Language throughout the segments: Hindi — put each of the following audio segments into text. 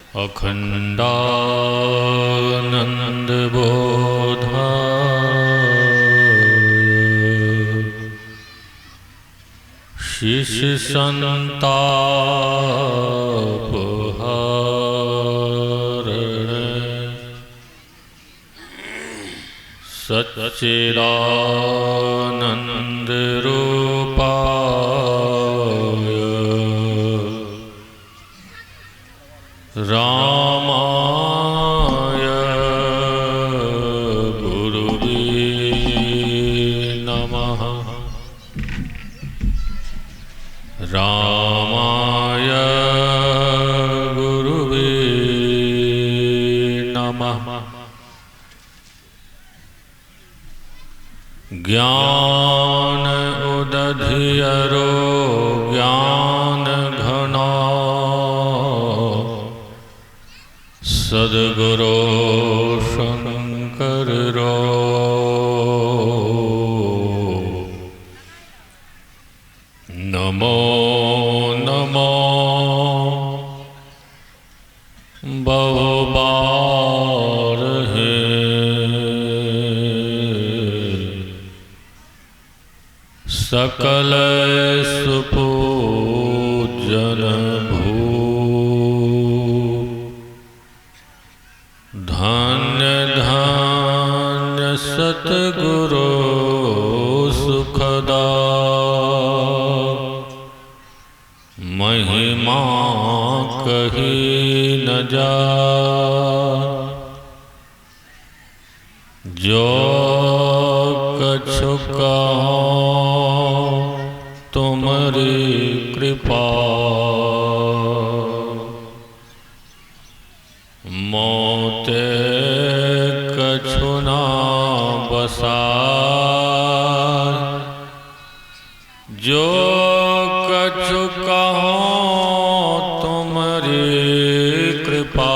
अखण्डानन्दबोधाय शिष्यसन्तापहारिणे सच्चिदानन्दरूपाय रामाय गुरुवे नमः। रामाय गुरुवे नमः। ज्ञान उदधियरो ज्ञान घना सद्गुरो शंकर रो नमो नमो बहुबार है सकल सुपूजन भू धन्य धन्य सतगुरु सुखदा महिमा कही न जा जो कछु कहो तुम्हारी कृपा मोते कछु न बसार जो कछु कहो तुम्हारी कृपा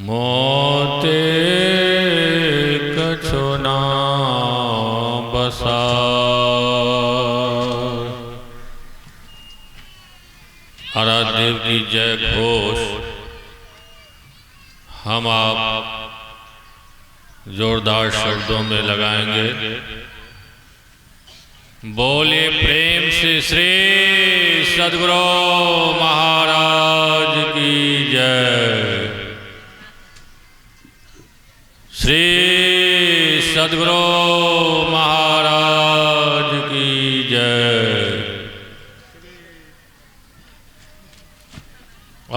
मोते कछु न बसार। आराध्य की जय घोष हम आप जोरदार शब्दों में लगाएंगे। बोले प्रेम से श्री सद्गुरु महाराज की जय। श्री सद्गुरु महाराज की जय।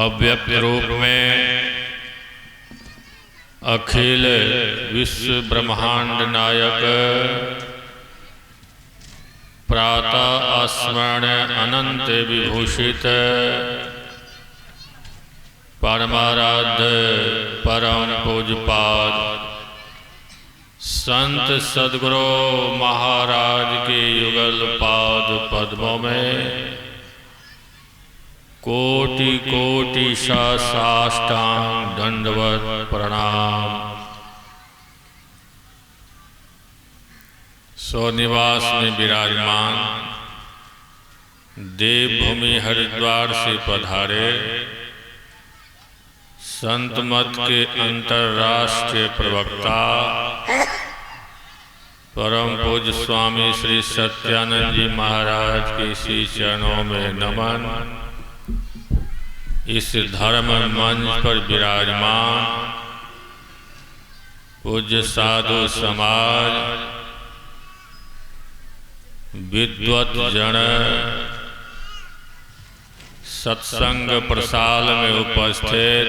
अव्यक्त रूप में अखिल विश्व ब्रह्मांड नायक प्रातः स्मरण अनंत विभूषित परमाराध्य परम पूज्यपाद संत सद्गुरु महाराज के युगल पाद पद्मों में कोटि कोटि साष्टांग दंडवत प्रणाम। स्वनिवास में विराजमान देवभूमि हरिद्वार से पधारे संत मत के अंतरराष्ट्रीय प्रवक्ता परम पूज्य स्वामी श्री सत्यानंद जी महाराज के श्री चरणों में नमन। इस धर्म मंच पर विराजमान पूज्य साधु समाज विद्वत जन सत्संग प्रसाद में उपस्थित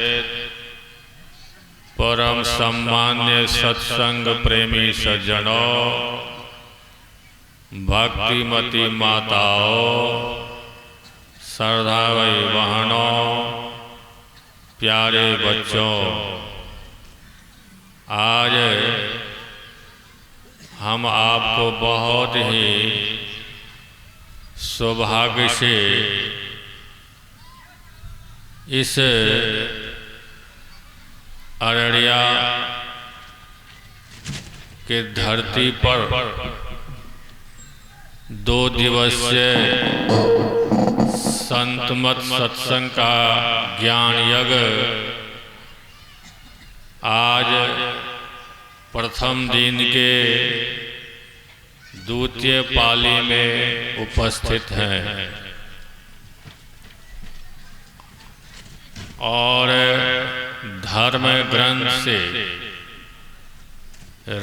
परम सम्मान्य सत्संग प्रेमी सज्जनों भक्तिमती माताओं श्रद्धामयी बहनों प्यारे बच्चों, आज हम आपको बहुत ही सौभाग्य से इस अररिया के धरती पर 2 दिवसीय संत मत सत्संग का ज्ञान यज्ञ आज प्रथम दिन के द्वितीय पाली में उपस्थित हैं और धर्म ग्रंथ से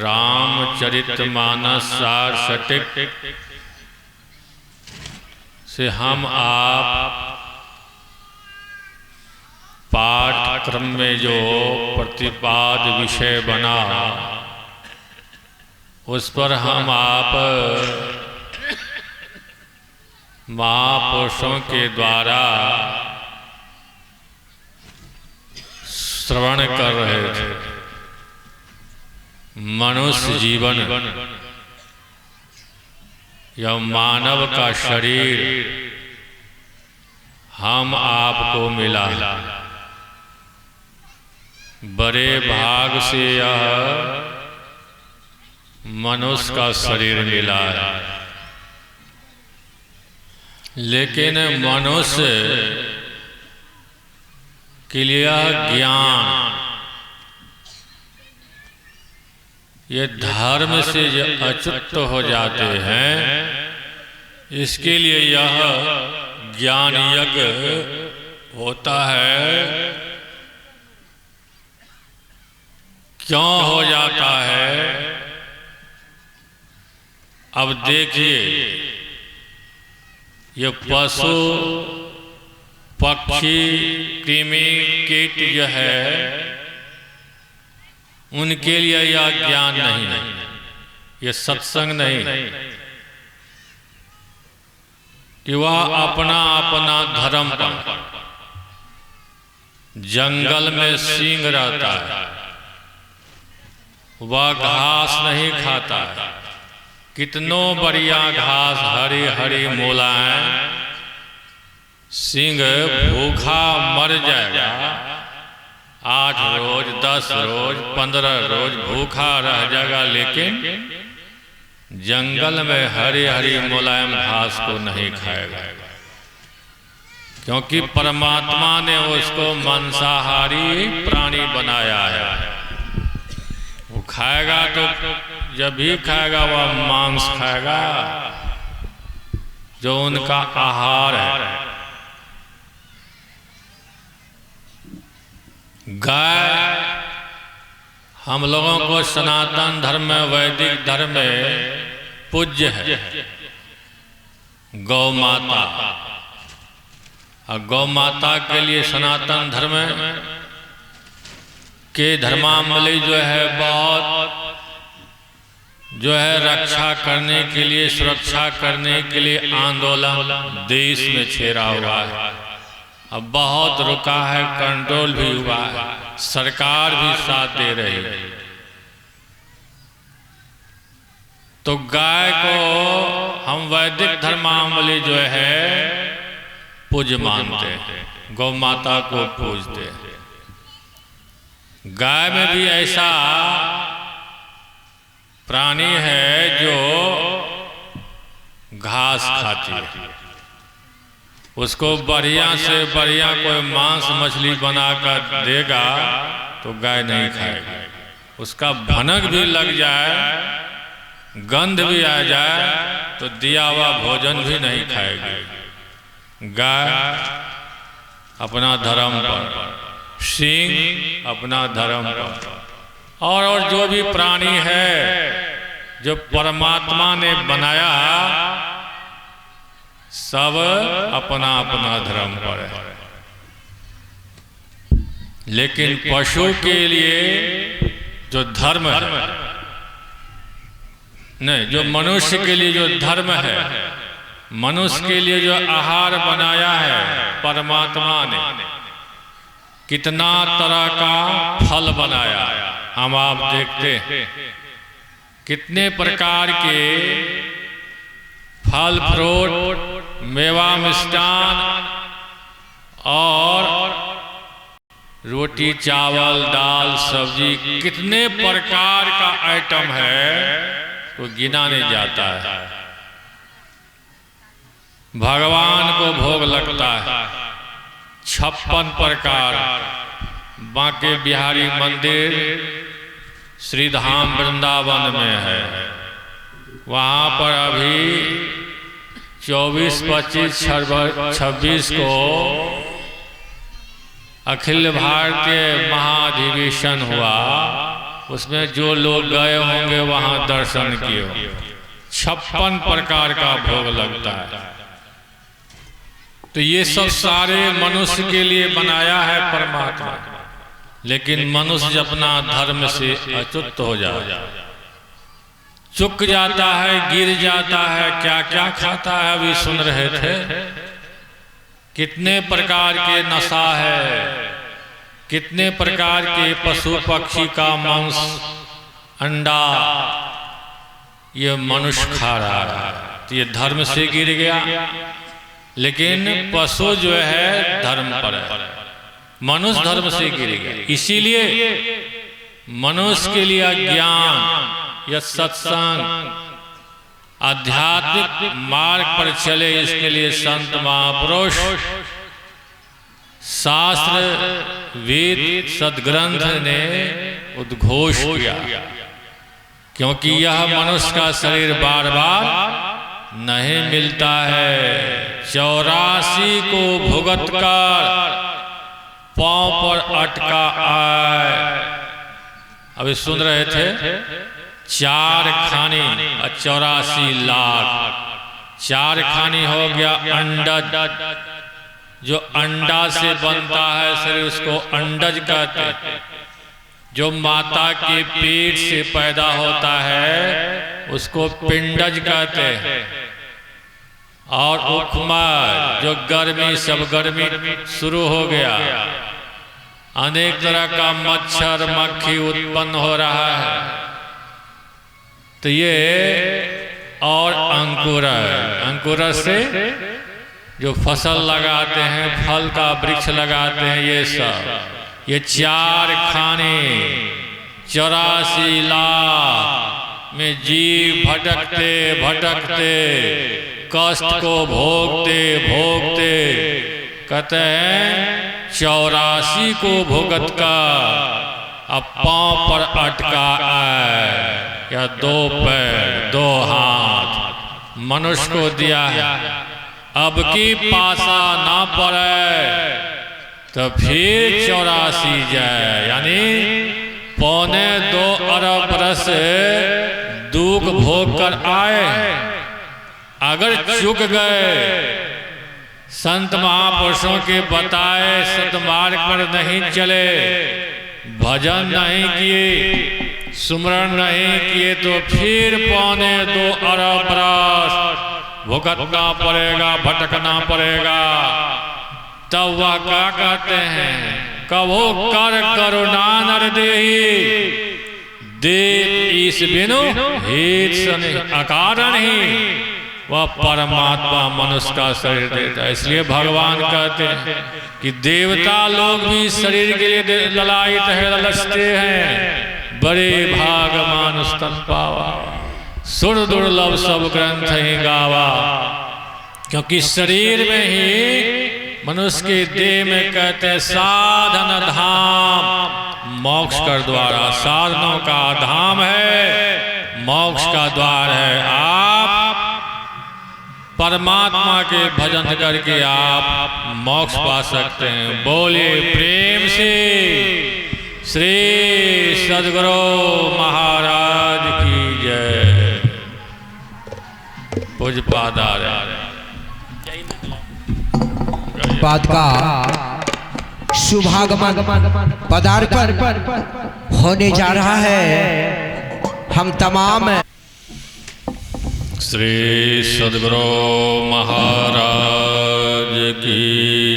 रामचरितमानस सार सटीक से हम आप पाठ्यक्रम में जो प्रतिपाद्य विषय बना उस पर हम आप महापुरुषों के द्वारा श्रवण कर रहे थे। मनुष्य जीवन या मानव का शरीर हम आपको मिला, बड़े भाग से यह मनुष्य का शरीर मिला है, लेकिन मनुष्य के लिए ज्ञान ये धर्म से अच्युत हो जाते हैं, इसके लिए यह ज्ञान यज्ञ होता है। क्यों हो जाता है? अब देखिए, ये पशु पक्षी कृमि कीट जो है उनके लिए यह ज्ञान नहीं है, यह सत्संग नहीं कि वह अपना अपना धर्म पर जंगल में सिंह रहता है, वह घास नहीं खाता है। कितनों बढ़िया घास हरी हरी मूलाएं, सिंह भूखा मर जाएगा, 8 रोज 10 रोज 15 रोज भूखा रह जाएगा, लेकिन जंगल में हरी हरी मुलायम घास को नहीं खाएगा, क्योंकि परमात्मा ने उसको मांसाहारी प्राणी बनाया है। वो खाएगा तो जब भी खाएगा वह मांस खाएगा जो उनका आहार है। गाय हम लोगों को सनातन धर्म में, वैदिक धर्म में पूज्य है। गौ माता, और गौ माता के लिए सनातन धर्म के धर्मावलंबी जो है बहुत जो है रक्षा करने के लिए, सुरक्षा करने के लिए आंदोलन देश में छेड़ा हुआ है। अब बहुत रुका है, कंट्रोल भी हुआ है, सरकार भी साथ दे रही है। तो गाय को हम वैदिक धर्मावलंबी जो है पूज्य मानते हैं, गौ माता को पूजते हैं। गाय में भी ऐसा प्राणी है जो घास खाती है, उसको बढ़िया से बढ़िया कोई मांस मछली बनाकर देगा तो गाय नहीं खाएगी। उसका भनक भी लग जाए, गंध भी आ जाए तो दिया हुआ भोजन भी नहीं खाएगी। गाय अपना धर्म पर, सिंह अपना धर्म पर, और जो भी प्राणी है जो परमात्मा ने बनाया सब अपना अपना धर्म पर है। लेकिन पशु के लिए जो धर्म है, नहीं, जो मनुष्य के लिए जो धर्म है, मनुष्य के लिए जो आहार बनाया है परमात्मा ने, कितना तरह का फल बनाया हम आप देखते हैं। कितने प्रकार के फल फ्रूट, मेवा मिष्टान और रोटी चावल दाल सब्जी, कितने प्रकार का आइटम है तो गिना नहीं जाता है। भगवान को भोग लगता है 56 प्रकार। बांके बिहारी मंदिर श्रीधाम वृंदावन में है, वहाँ पर अभी 24, 25, 26 को अखिल भारतीय महाधिवेशन हुआ। उसमें जो लोग गए होंगे वहाँ दर्शन किए। 56 प्रकार का भोग लगता है। तो ये सब सारे मनुष्य के लिए बनाया है परमात्मा। लेकिन मनुष्य अपना धर्म से अच्युत हो जाए, चुक जाता है, गिर जाता है, क्या क्या खाता है। अभी सुन रहे थे कितने प्रकार के नशा है, कितने प्रकार के पशु पक्षी का मांस, अंडा ये मनुष्य खा रहा है। तो ये धर्म से गिर गया। लेकिन पशु जो है धर्म पर है, मनुष्य धर्म से गिर गया। इसीलिए मनुष्य के लिए ज्ञान या सत्संग आध्यात्मिक मार्ग पर चले, इसके लिए संत महापुरुष शास्त्र वेद सदग्रंथ ने उद्घोष किया। क्योंकि यह मनुष्य का शरीर बार बार नहीं मिलता है। 84 को भुगत कर पांव पर अटका आए। अभी सुन रहे थे 4 खानी और 84 लाख। 4 खानी हो गया अंडज, जो अंडा से बनता है शरीर, उसको अंडज कहते हैं। जो माता के पेट से पैदा होता है उसको पिंडज कहते हैं। और उखमज, जो गर्मी, सब गर्मी शुरू हो गया, अनेक तरह का मच्छर मक्खी उत्पन्न हो रहा है। तो ये और अंकुर, अंकुर से जो फसल लगाते हैं, फल का वृक्ष लगाते हैं, ये सब, ये 4 खाने 84 लाख में जीव भटकते भटकते कष्ट को भोगते भोगते कहते हैं 84 को भुगत का अब पांव पर अटका आए, या 2 पैर 2 हाथ मनुष्य को दिया है। अब की पासा ना पड़े तो फिर 84 जाए, यानी 2.25 अरब बरस दुख भोग कर आए। अगर चुक गए, संत महापुरुषों के बताए सतमार्ग पर नहीं चले, भजन नहीं किए, सुमरण नहीं किए, तो फिर 2.25 अरब बरस भुगतना पड़ेगा, भटकना पड़ेगा। तब वह क्या कहते हैं, कहो कर करुणा नर देही, दे इस बिनु हेत सन अकारण ही वह परमात्मा मनुष्य का शरीर देता है। इसलिए भगवान कहते हैं कि देवता लोग भी शरीर के लिए ललायित है, ललचते हैं। बड़े भाग मानुष तन पावा, सुर दुर्लभ सब ग्रंथ ही गावा। क्योंकि शरीर में ही मनुष्य के देह में कहते हैं साधन धाम, मोक्ष का द्वारा, साधनों का धाम है, मोक्ष का द्वार है। आप परमात्मा के भजन करके आप मोक्ष पा सकते हैं। बोलिए प्रेम से श्री सद्गुरु महाराज की जय। पूज्यपाद बाद का शुभागमन पदार्पण होने जा रहा है। हम तमाम श्री सद्गुरु महाराज की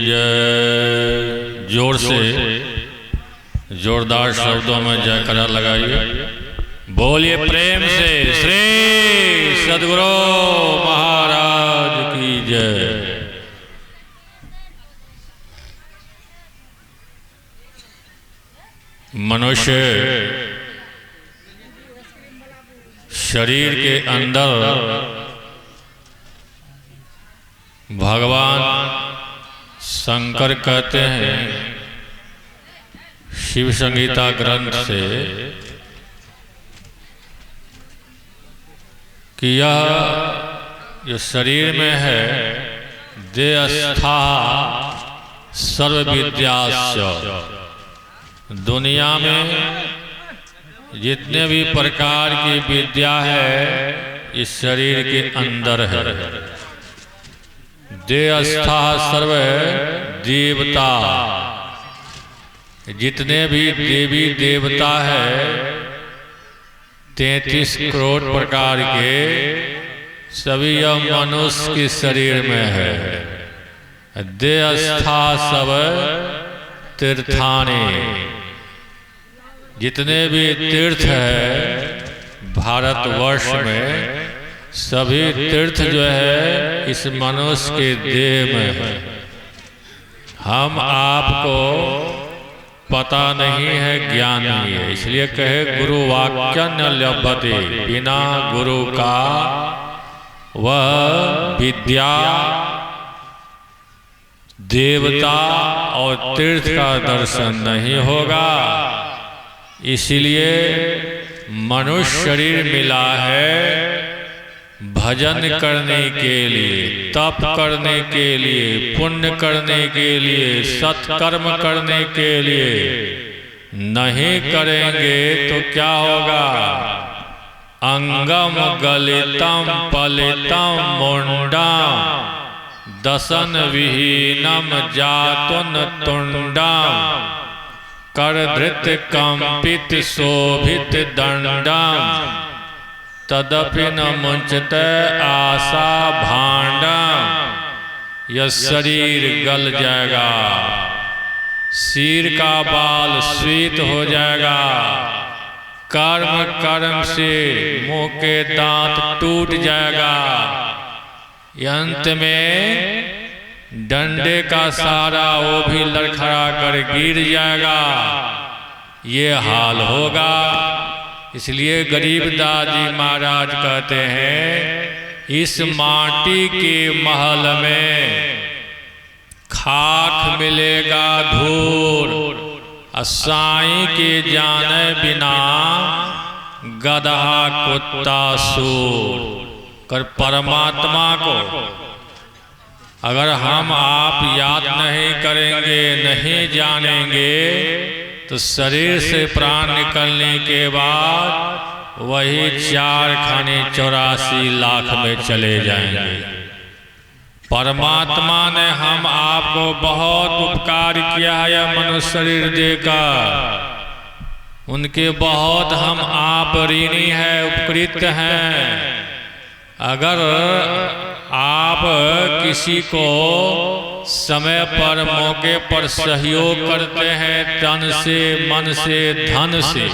जय। जोर से जोरदार शब्दों में जयकारा लगाइए। बोलिए प्रेम से श्री सद्गुरु महाराज की जय। मनुष्य शरीर के अंदर भगवान शंकर कहते हैं शिव संगीता ग्रंथ से कि यह जो शरीर में है देहस्था सर्व विद्याश्च, दुनिया में जितने भी प्रकार की विद्या है इस शरीर के अंदर है। देहस्था सर्व देवता, जितने भी देवी देवता है 33 करोड़ प्रकार के सभी यह मनुष्य के शरीर में है। देहस्था सब तीर्थानि, जितने भी तीर्थ है भारतवर्ष में सभी तीर्थ जो है इस मनुष्य के देह में है। हम आपको पता नहीं है, ज्ञान नहीं है, इसलिए कहे गुरु वाक्य न लभते, बिना गुरु का वह विद्या देवता और तीर्थ का दर्शन नहीं होगा। इसलिए मनुष्य शरीर मिला है भजन करने के लिए, तप करने के लिए, पुण्य करने के लिए, सत्कर्म करने के लिए। नहीं करेंगे तो क्या होगा? अंगम गलितम पलितम मुंडम दसन विहीनम जातुन तुंडम करधृत कंपित शोभित दंडम तदपि न मुंचते आशा भांडम। यह शरीर गल जाएगा, सिर का बाल श्वेत हो जाएगा, कर्म कर्म से मुंह के दांत टूट जाएगा, अंत में डंडे का सहारा वो भी लड़खड़ा कर गिर जाएगा। ये हाल होगा। इसलिए गरीबदास जी महाराज कहते हैं इस माटी के महल में खाक मिलेगा धूर, साईं के जाने बिना गधा कुत्ता सूर। कर परमात्मा को अगर हम आप याद नहीं करेंगे, नहीं जानेंगे तो शरीर से प्राण निकलने के बाद वही 484 लाख में चले जाएंगे। परमात्मा ने हम आपको बहुत उपकार किया है यह मनुष्य शरीर देकर। उनके बहुत हम आप ऋणी हैं, उपकृत हैं। अगर आप किसी को समय पर मौके पर सहयोग करते हैं तन से, मन से, धन से,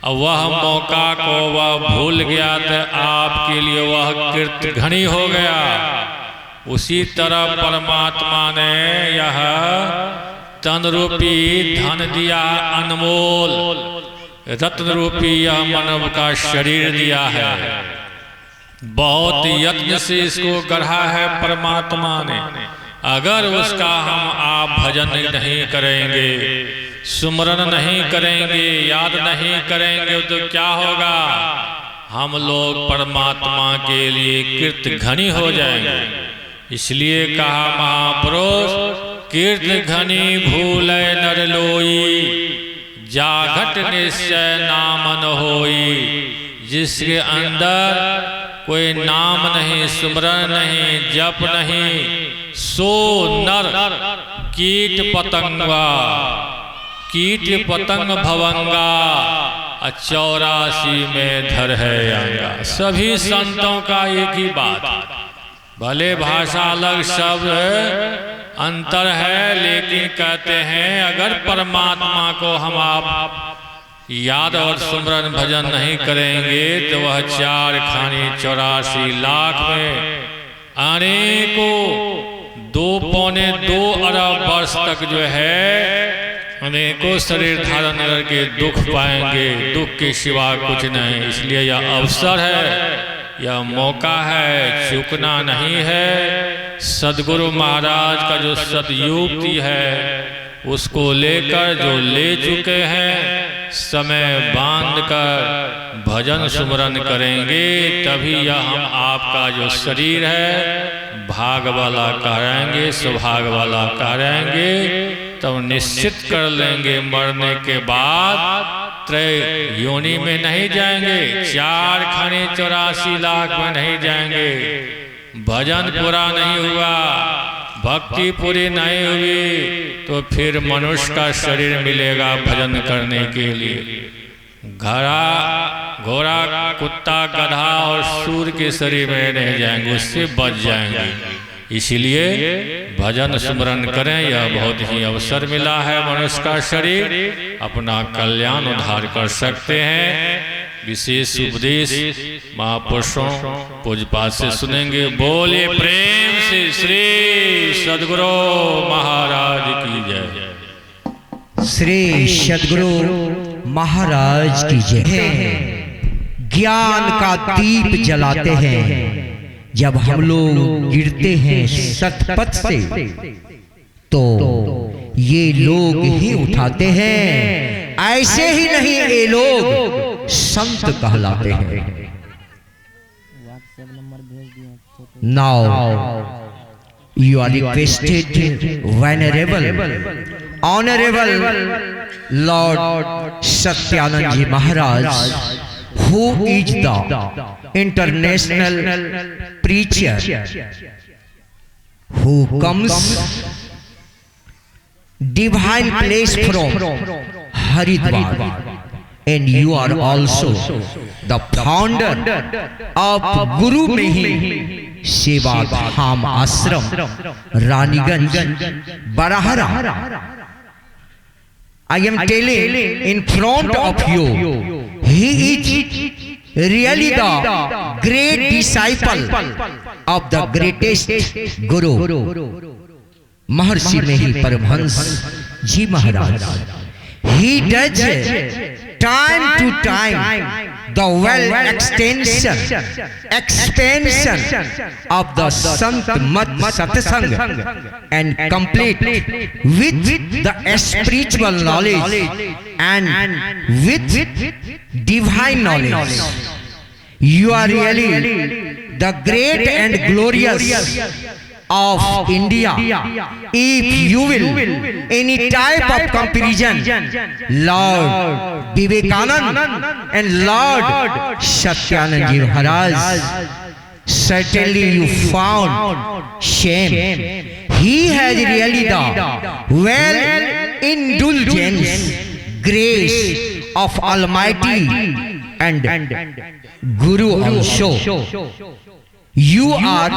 और वह मौका को वह भूल गया तो आपके लिए वह कृत घनी हो गया। उसी तरह परमात्मा ने यह तन रूपी धन दिया, अनमोल रत्न रूपी यह मानव का शरीर दिया है। बहुत यत्न से इसको गढ़ा है परमात्मा ने। अगर उसका हम आप भजन नहीं करेंगे, सुमरन नहीं करेंगे, याद नहीं करेंगे तो क्या होगा? हम लोग परमात्मा के लिए कृत घनी हो जाएंगे। इसलिए कहा महापुरुष कीर्त घनी भूले नर लोई, जाघट निश्चय नामन होई। जिसके अंदर कोई नाम नहीं, सुमरन नहीं, जप नहीं, सो नर कीट पतंगा, कीट पतंग भवंगा, 84 में धर है आंगा। सभी संतों का एक ही बात, भले भाषा अलग, शब्द अंतर है, लेकिन कहते हैं अगर परमात्मा को हम आप याद और सुमरन भजन नहीं करेंगे तो वह 484 लाख में अनेकों 2.25 अरब वर्ष तक जो है अनेकों शरीर धारण करके दुख पाएंगे। दुख के सिवा कुछ नहीं। इसलिए यह अवसर है यह मौका है, चूकना नहीं है। सदगुरु महाराज का जो सदयुक्ति है उसको लेकर जो ले चुके हैं, समय बांधकर भजन सुमरन करेंगे, तभी यह हम आपका जो शरीर है भाग वाला करेंगे, सौभाग्य वाला करेंगे, तब निश्चित कर लेंगे मरने के बाद त्रय योनि में नहीं जाएंगे, 4 खाने 84 लाख में नहीं जाएंगे। भजन पूरा नहीं हुआ, भक्ति पूरी नहीं हुई, तो फिर मनुष्य का शरीर मिलेगा भजन करने के लिए। घोड़ा, कुत्ता, गधा और सूर के शरीर में नहीं जाएंगे, उससे बच जाएंगे। इसीलिए भजन स्मरण करें, यह बहुत ही अवसर मिला है। मनुष्य का शरीर अपना कल्याण उद्धार कर सकते हैं। विशेष उपदेश महापुरुषों पूजपाठ से सुनेंगे। बोलिए प्रेम से श्री सद्गुरु महाराज की जय। श्री सद्गुरु महाराज की जय। ज्ञान का दीप जलाते हैं जब हम लोग गिरते हैं सतपथ से, तो ये लोग ही उठाते हैं। ऐसे ही नहीं, ये लोग संत कहलाते हैं। Now you are requested, venerable, honorable Lord Satyanand Ji Maharaj, who is the international preacher, who comes divine place from Haridwar, and you are also the founder of Guru Mehi सेवा धाम आश्रम Raniganj बराहरा। I am telling in front of you, he is really the great disciple of the greatest Guru, Maharshi मेहि Paramhans ji Maharaj. He does time to time the well expansion of the Sant Mat Satsang and complete with the spiritual knowledge and with divine knowledge. You are really the great and glorious of India. If you will any type of comparison, Lord Vivekanand and Lord Satyanand Ji Maharaj, certainly you found shame. He has really the well indulgence, grace of Almighty and Guru also. You are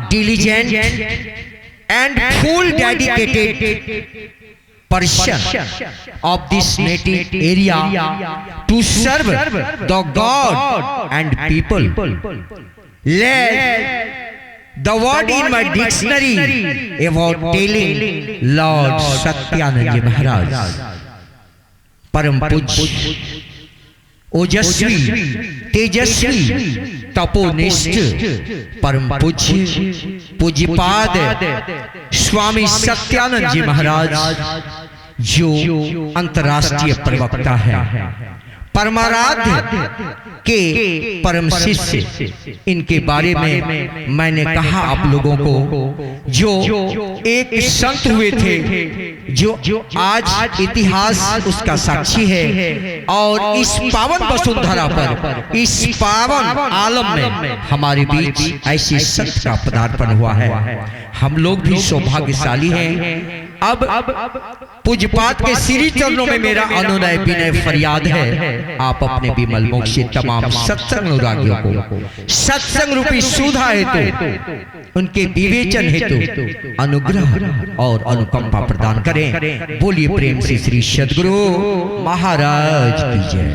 diligent and full dedicated person of this native area to serve the God and people. Let the word in my dictionary about telling Lord Satyanand Ji Maharaj, Param Puj, ओजस्वी तेजस्वी तपोनिष्ठ परम पूज्य पूज्यपाद स्वामी सत्यानंद जी महाराज, जो अंतर्राष्ट्रीय प्रवक्ता है, परमाराध्य के परम शिष्य, इनके बारे में मैंने कहा आप लोगों को, जो एक संत हुए थे, जो आज इतिहास उसका साक्षी है। और इस पावन वसुंधरा पर, इस पावन आलम में हमारे बीच ऐसे संत का पदार्पण हुआ है। हम लोग भी सौभाग्यशाली हैं। अब पूज्यपाद के श्री चरणों में मेरा अनुनय विनय फरियाद है, आप अपने विमल मुख से तमाम सत्संग अनुरागियों को सत्संग रूपी सुधा हेतु, उनके विवेचन हेतु अनुग्रह और अनुकंपा प्रदान करें। बोलिए प्रेम से श्री सद्गुरु महाराज की जय।